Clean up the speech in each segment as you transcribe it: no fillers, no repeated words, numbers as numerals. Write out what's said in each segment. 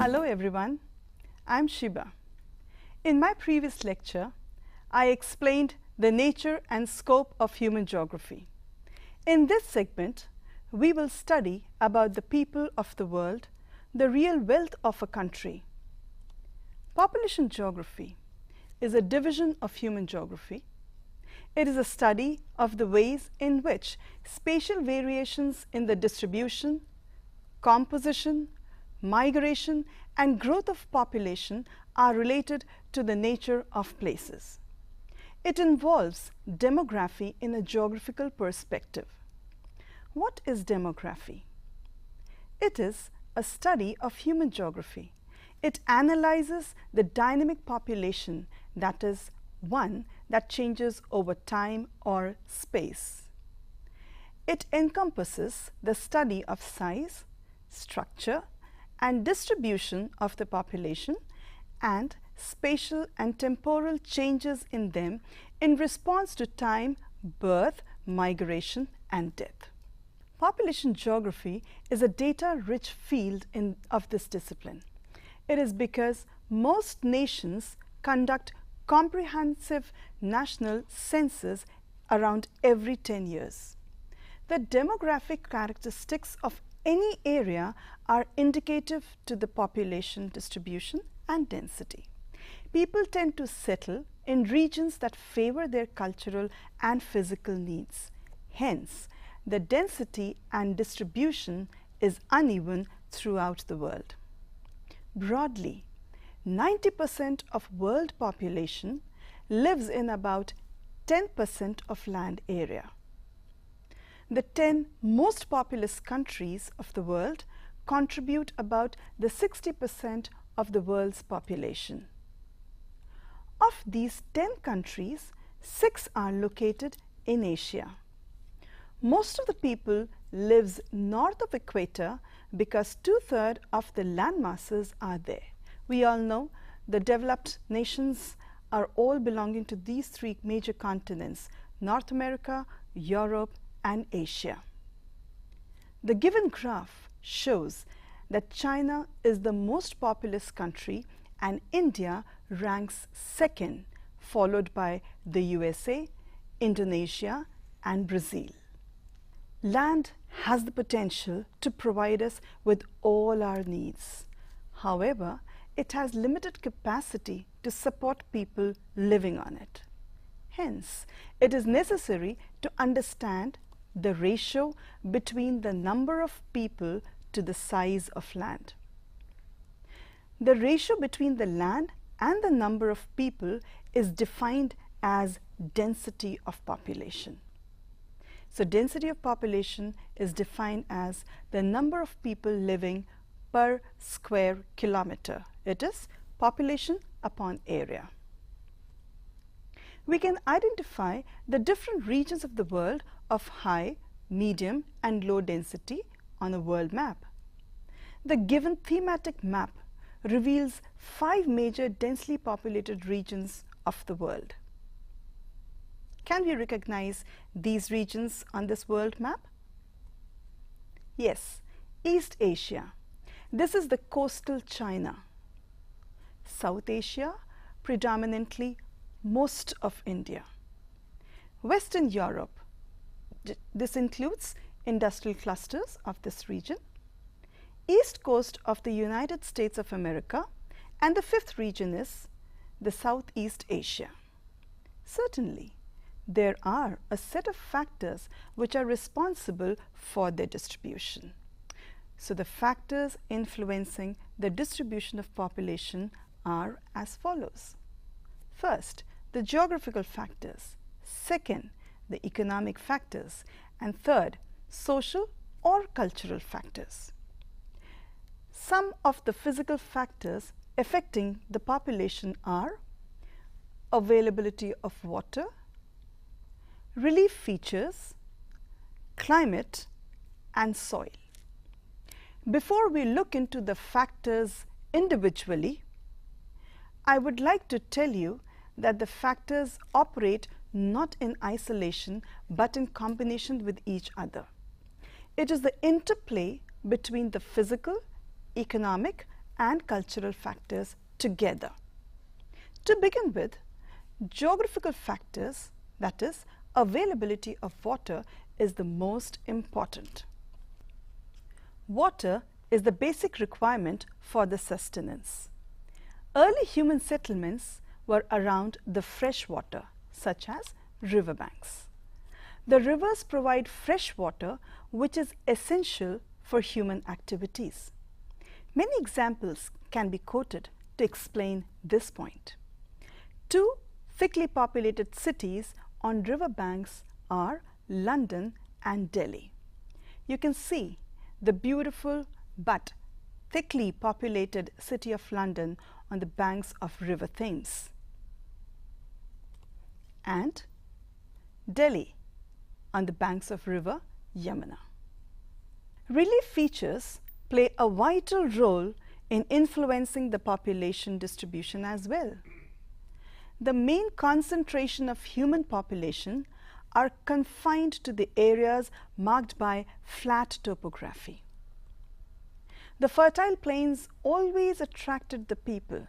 Hello everyone, I'm Shiba. In my previous lecture, I explained the nature and scope of human geography. In this segment, we will study about the people of the world, the real wealth of a country. Population geography is a division of human geography. It is a study of the ways in which spatial variations in the distribution, composition, migration, and growth of population are related to the nature of places. It involves demography in a geographical perspective. What is demography? It is a study of human geography. It analyzes the dynamic population, that is, one that changes over time or space. It encompasses the study of size, structure, and distribution of the population and spatial and temporal changes in them in response to time, birth, migration, and death. Population geography is a data-rich field of this discipline. It is because most nations conduct comprehensive national census around every 10 years. The demographic characteristics of any area are indicative to the population distribution and density. People tend to settle in regions that favor their cultural and physical needs. Hence, the density and distribution is uneven throughout the world. Broadly, 90% of world population lives in about 10% of land area. The 10 most populous countries of the world contribute about the 60% of the world's population. Of these 10 countries, 6 are located in Asia. Most of the people lives north of equator because 2/3 of the land masses are there. We all know the developed nations are all belonging to these 3 major continents: North America, Europe, and Asia. The given graph shows that China is the most populous country and India ranks second, followed by the USA, Indonesia, and Brazil. Land has the potential to provide us with all our needs. However, it has limited capacity to support people living on it. Hence, it is necessary to understand the ratio between the number of people to the size of land. The ratio between the land and the number of people is defined as density of population. So, density of population is defined as the number of people living per square kilometer. It is population upon area. We can identify the different regions of the world of high, medium, and low density on a world map. The given thematic map reveals 5 major densely populated regions of the world. Can we recognize these regions on this world map? Yes, East Asia. This is the coastal China. South Asia, predominantly most of India. Western Europe, this includes industrial clusters of this region. East coast of the United States of America, and the 5th region is the Southeast Asia. Certainly, there are a set of factors which are responsible for their distribution. So, the factors influencing the distribution of population are as follows. First, the geographical factors. Second, the economic factors. And third, social or cultural factors. Some of the physical factors affecting the population are availability of water, relief features, climate, and soil. Before we look into the factors individually, I would like to tell you that the factors operate not in isolation but in combination with each other. It is the interplay between the physical, economic, and cultural factors together. To begin with, geographical factors, that is, availability of water, is the most important. Water is the basic requirement for the sustenance. Early human settlements were around the fresh water, such as riverbanks. The rivers provide fresh water, which is essential for human activities. Many examples can be quoted to explain this point. Two thickly populated cities on riverbanks are London and Delhi. You can see the beautiful but thickly populated city of London on the banks of River Thames, and Delhi on the banks of River Yamuna. Relief features play a vital role in influencing the population distribution as well. The main concentration of human population are confined to the areas marked by flat topography. The fertile plains always attracted the people.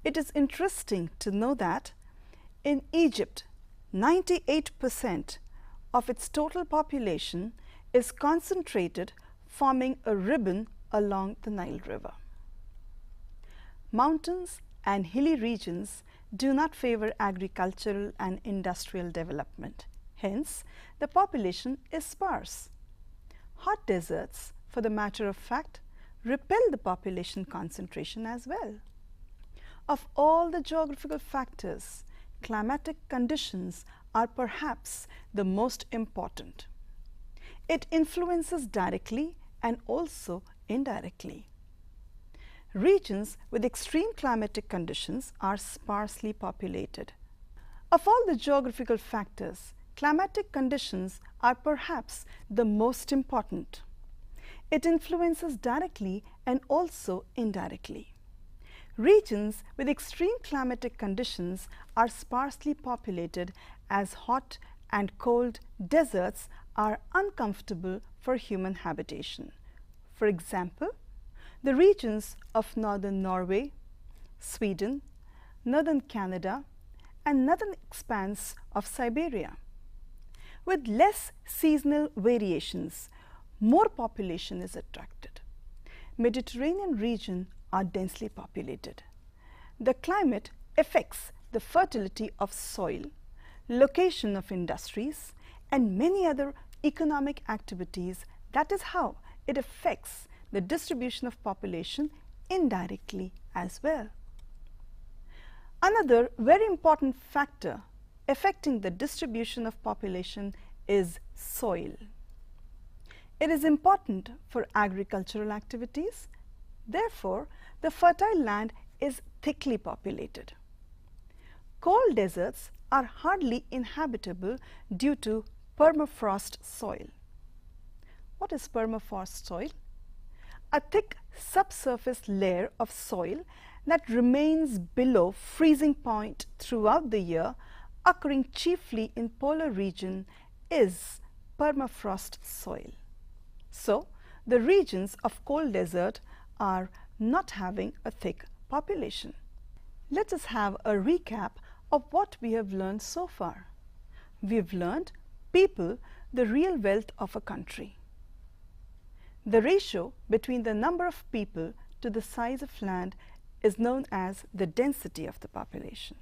It is interesting to know that in Egypt, 98% of its total population is concentrated, forming a ribbon along the Nile River. Mountains and hilly regions do not favor agricultural and industrial development. Hence, the population is sparse. Hot deserts, for the matter of fact, repel the population concentration as well. Of all the geographical factors, climatic conditions are perhaps the most important. It influences directly and also indirectly. Regions with extreme climatic conditions are sparsely populated. Of all the geographical factors, climatic conditions are perhaps the most important. It influences directly and also indirectly. Regions with extreme climatic conditions are sparsely populated, as hot and cold deserts are uncomfortable for human habitation. For example, the regions of northern Norway, Sweden, northern Canada, and northern expanse of Siberia. With less seasonal variations, more population is attracted. Mediterranean regions are densely populated. The climate affects the fertility of soil, location of industries, and many other economic activities. That is how it affects the distribution of population indirectly as well. Another very important factor affecting the distribution of population is soil. It is important for agricultural activities. Therefore, the fertile land is thickly populated. Cold deserts are hardly inhabitable due to permafrost soil. What is permafrost soil? A thick subsurface layer of soil that remains below freezing point throughout the year, occurring chiefly in polar region, is permafrost soil. So, the regions of cold desert are not having a thick population. Let us have a recap of what we have learned so far. We have learned people, the real wealth of a country. The ratio between the number of people to the size of land is known as the density of the population.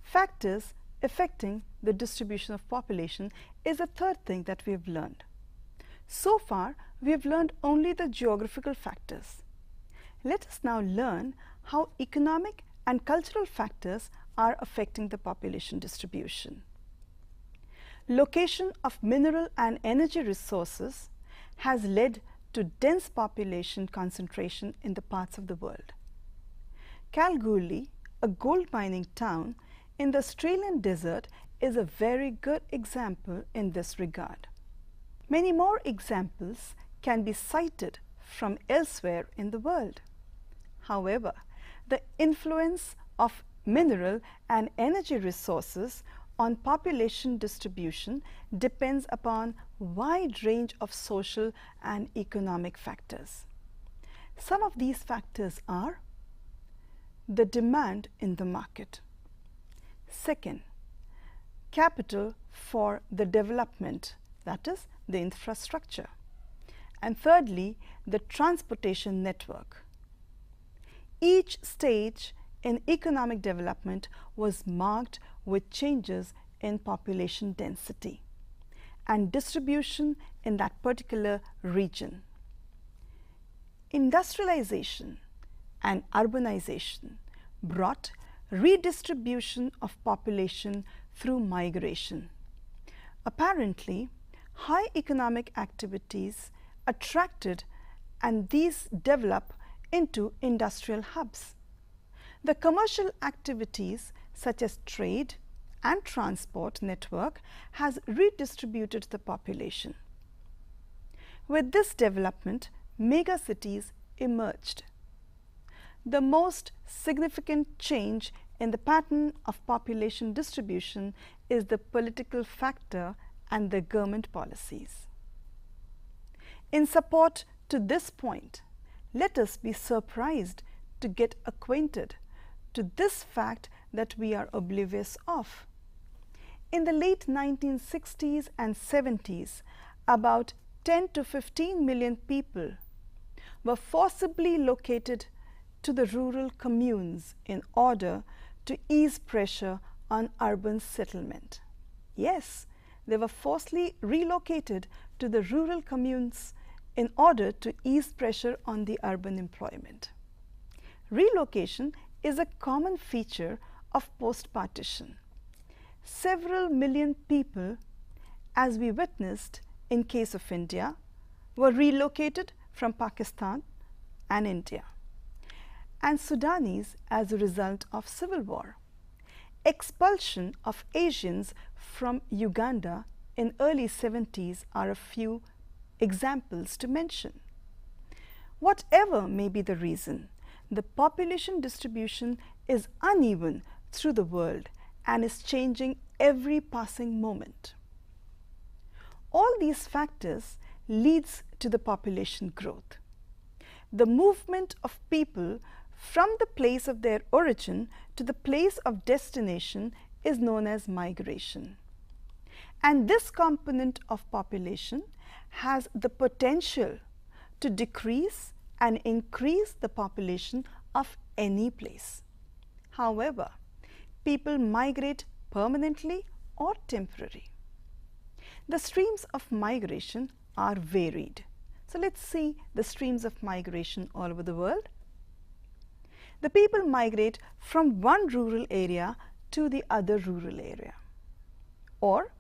Factors affecting the distribution of population is a third thing that we have learned. So far, we have learned only the geographical factors. Let us now learn how economic and cultural factors are affecting the population distribution. Location of mineral and energy resources has led to dense population concentration in the parts of the world. Kalgoorlie, a gold mining town in the Australian desert, is a very good example in this regard. Many more examples can be cited from elsewhere in the world. However, the influence of mineral and energy resources on population distribution depends upon a wide range of social and economic factors. Some of these factors are the demand in the market. Second, capital for the development, that is, the infrastructure. And thirdly, the transportation network. Each stage in economic development was marked with changes in population density and distribution in that particular region. Industrialization and urbanization brought redistribution of population through migration. Apparently, high economic activities attracted and these develop into industrial hubs. The commercial activities such as trade and transport network has redistributed the population. With this development, megacities emerged. The most significant change in the pattern of population distribution is the political factor and the government policies. In support to this point, let us be surprised to get acquainted to this fact that we are oblivious of. In the late 1960s and 70s, about 10 to 15 million people were forcibly located to the rural communes in order to ease pressure on urban settlement. Yes, they were forcibly relocated to the rural communes in order to ease pressure on the urban employment. Relocation is a common feature of post-partition. Several million people, as we witnessed in case of India, were relocated from Pakistan and India, and Sudanese as a result of civil war. Expulsion of Asians from Uganda in early 70s are a few examples to mention. Whatever may be the reason, the population distribution is uneven through the world and is changing every passing moment. All these factors leads to the population growth. The movement of people from the place of their origin to the place of destination is known as migration. And this component of population has the potential to decrease and increase the population of any place. However, people migrate permanently or temporarily. The streams of migration are varied. So let's see the streams of migration all over the world. The people migrate from one rural area to the other rural area, or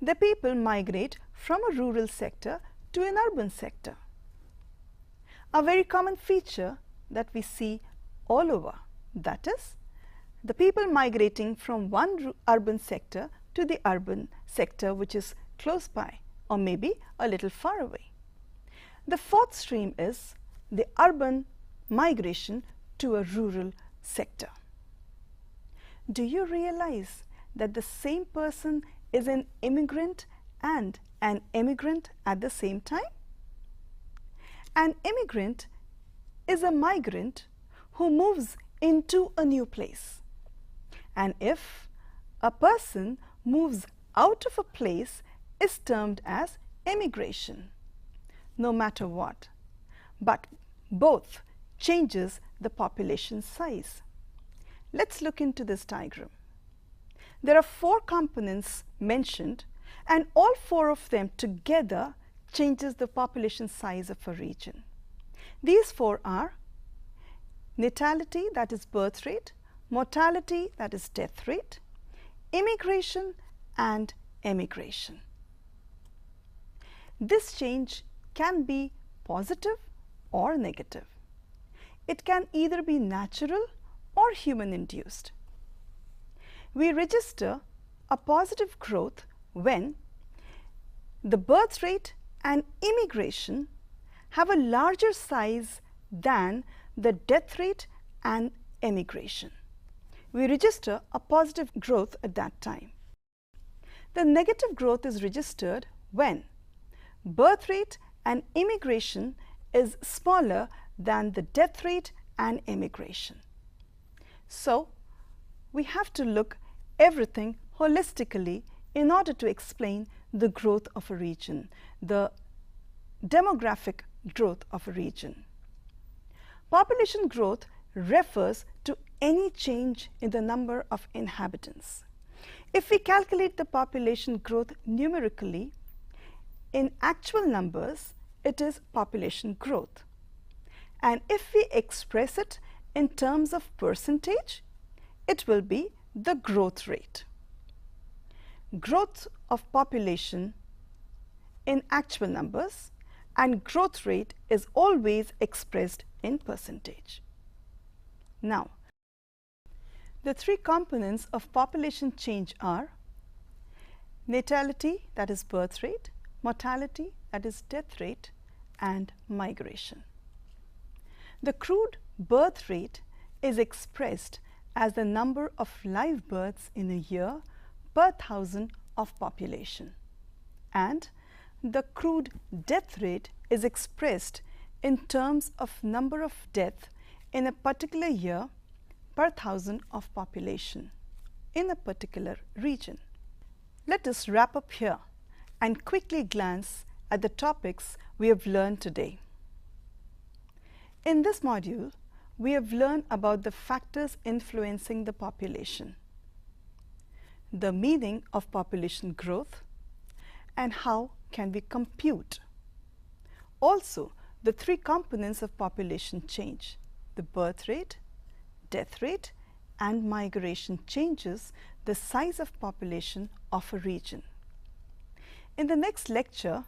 the people migrate from a rural sector to an urban sector. A very common feature that we see all over, that is, the people migrating from one urban sector to the urban sector which is close by or maybe a little far away. The fourth stream is the urban migration to a rural sector. Do you realize that the same person is an immigrant and an emigrant at the same time? An immigrant is a migrant who moves into a new place. And if a person moves out of a place, is termed as emigration, no matter what. But both changes the population size. Let's look into this diagram. There are 4 components mentioned, and all 4 of them together changes the population size of a region. These 4 are natality, that is birth rate, mortality, that is death rate, immigration and emigration. This change can be positive or negative. It can either be natural or human induced. We register a positive growth when the birth rate and immigration have a larger size than the death rate and emigration. We register a positive growth at that time. The negative growth is registered when birth rate and immigration is smaller than the death rate and immigration. So, we have to look everything holistically in order to explain the growth of a region, the demographic growth of a region. Population growth refers to any change in the number of inhabitants. If we calculate the population growth numerically, in actual numbers, it is population growth. And if we express it in terms of percentage, it will be the growth rate. Growth of population in actual numbers and growth rate is always expressed in percentage. Now, the three components of population change are natality, that is birth rate, mortality, that is death rate, and migration. The crude birth rate is expressed as the number of live births in a year per 1,000 of population, and the crude death rate is expressed in terms of number of deaths in a particular year per 1,000 of population in a particular region. Let us wrap up here and quickly glance at the topics we have learned today. In this module, we have learned about the factors influencing the population, the meaning of population growth, and how can we compute. Also, the three components of population change, the birth rate, death rate, and migration changes the size of population of a region. In the next lecture,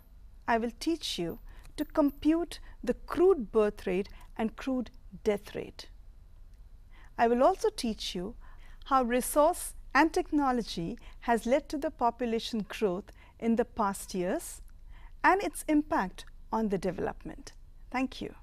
I will teach you to compute the crude birth rate and crude death rate. I will also teach you how resource and technology has led to the population growth in the past years and its impact on the development. Thank you.